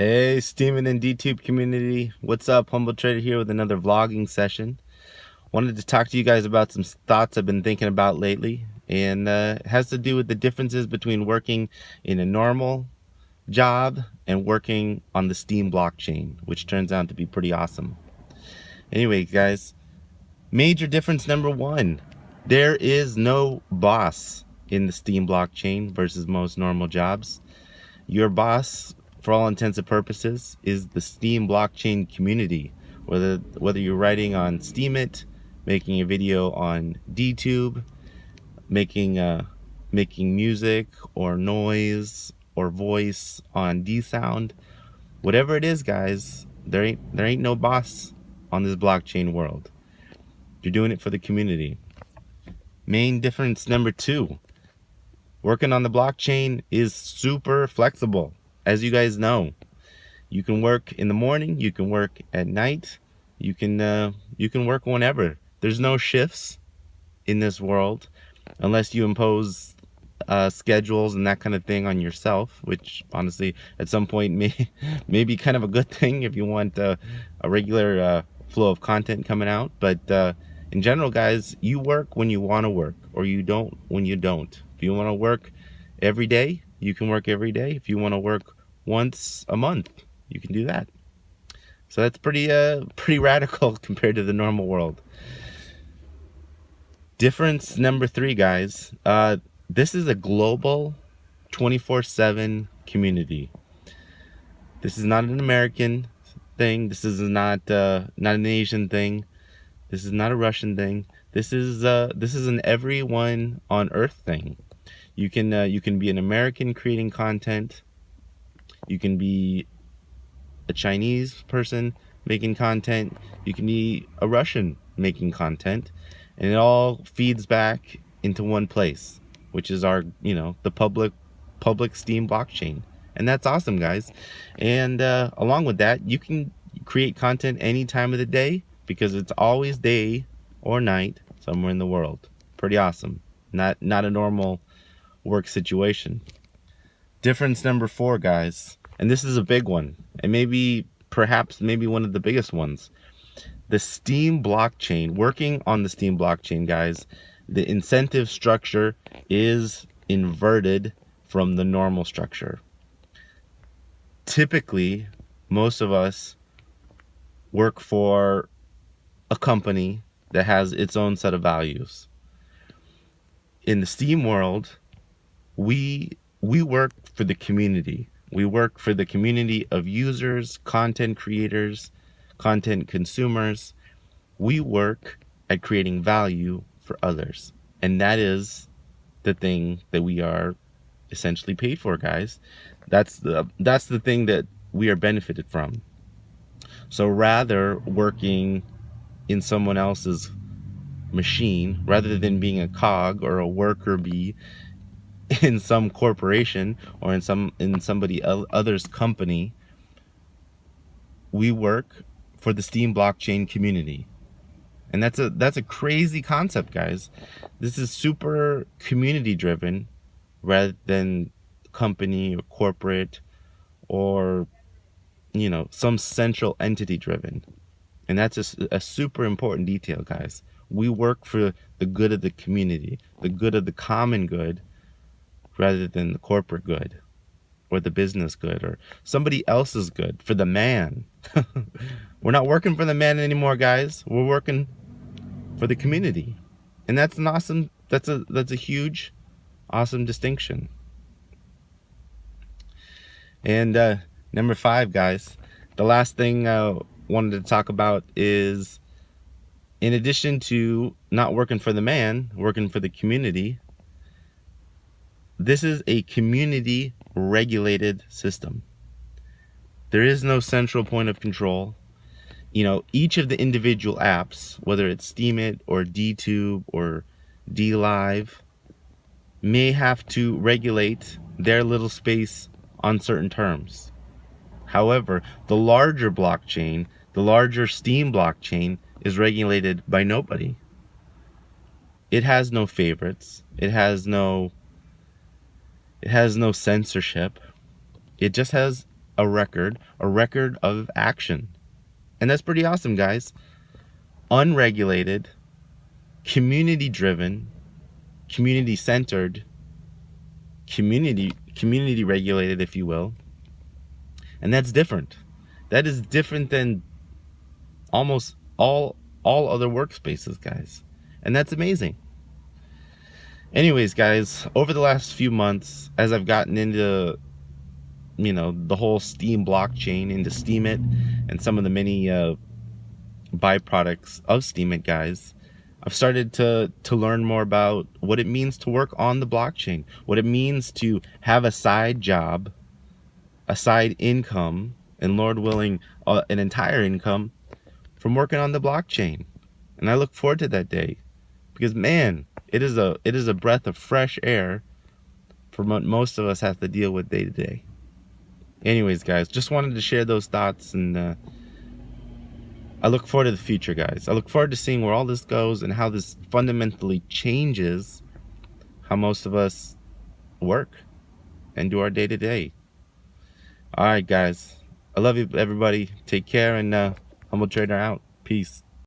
Hey, Steam and DTube community. What's up? Humble Trader here with another vlogging session. Wanted to talk to you guys about some thoughts I've been thinking about lately, and it has to do with the differences between working in a normal job and working on the Steem blockchain, which turns out to be pretty awesome. Anyway, guys, major difference number one, there is no boss in the Steem blockchain versus most normal jobs. Your boss, for all intents and purposes, is the Steem blockchain community. Whether you're writing on Steemit, making a video on DTube, making music or noise or voice on DSound, whatever it is, guys, there ain't no boss on this blockchain world. You're doing it for the community. Main difference number two, working on the blockchain is super flexible. As you guys know, you can work in the morning, you can work at night, you can work whenever. There's no shifts in this world unless you impose schedules and that kind of thing on yourself, which honestly at some point may be kind of a good thing if you want a regular flow of content coming out. But in general, guys, you work when you want to work, or you don't when you don't. If you want to work every day, you can work every day. If you want to work once a month, you can do that. So that's pretty radical compared to the normal world. Difference number three, guys. This is a global 24/7 community. This is not an American thing. This is not an Asian thing. This is not a Russian thing. This is an everyone on Earth thing. You can be an American creating content. You can be a Chinese person making content. You can be a Russian making content, and it all feeds back into one place, which is our, the public Steem blockchain. And that's awesome, guys. And along with that, you can create content any time of the day because it's always day or night somewhere in the world. Pretty awesome. Not a normal work situation. Difference number four, guys, and this is a big one, and perhaps one of the biggest ones. The Steem blockchain, working on the Steem blockchain, guys, the incentive structure is inverted from the normal structure. Typically, most of us work for a company that has its own set of values. In the Steem world, we work for the community. We work for the community of users, content creators, content consumers. We work at creating value for others. And that is the thing that we are essentially paid for, guys. That's the thing that we are benefited from. So rather working in someone else's machine, rather than being a cog or a worker bee in some corporation or in somebody other's company, we work for the Steem blockchain community. And that's a crazy concept, guys. This is super community driven rather than company or corporate or some central entity driven. And that's a super important detail, guys. We work for the good of the community, the good of the common good, rather than the corporate good or the business good or somebody else's good, for the man. We're not working for the man anymore, guys. We're working for the community. And that's a huge, awesome distinction. And number five, guys, the last thing I wanted to talk about is, in addition to not working for the man, working for the community, this is a community regulated system. There is no central point of control. Each of the individual apps, whether it's Steemit or DTube or DLive, may have to regulate their little space on certain terms. However, the larger blockchain, the larger Steem blockchain, is regulated by nobody. It has no favorites. It has no censorship. It just has a record of action. And that's pretty awesome, guys. Unregulated, community driven, community centered, community regulated, if you will. And that's different. That is different than almost all other workspaces, guys. And that's amazing. Anyways, guys, over the last few months, as I've gotten into, the whole Steem blockchain, into Steemit, and some of the many byproducts of Steemit, guys, I've started to learn more about what it means to work on the blockchain, what it means to have a side job, a side income, and Lord willing, an entire income from working on the blockchain. And I look forward to that day, because man, it is a breath of fresh air from what most of us have to deal with day to day. Anyways, guys, just wanted to share those thoughts, and I look forward to the future, guys. I look forward to seeing where all this goes and how this fundamentally changes how most of us work and do our day to day. All right, guys. I love you, everybody. Take care, and Humble Trader out. Peace.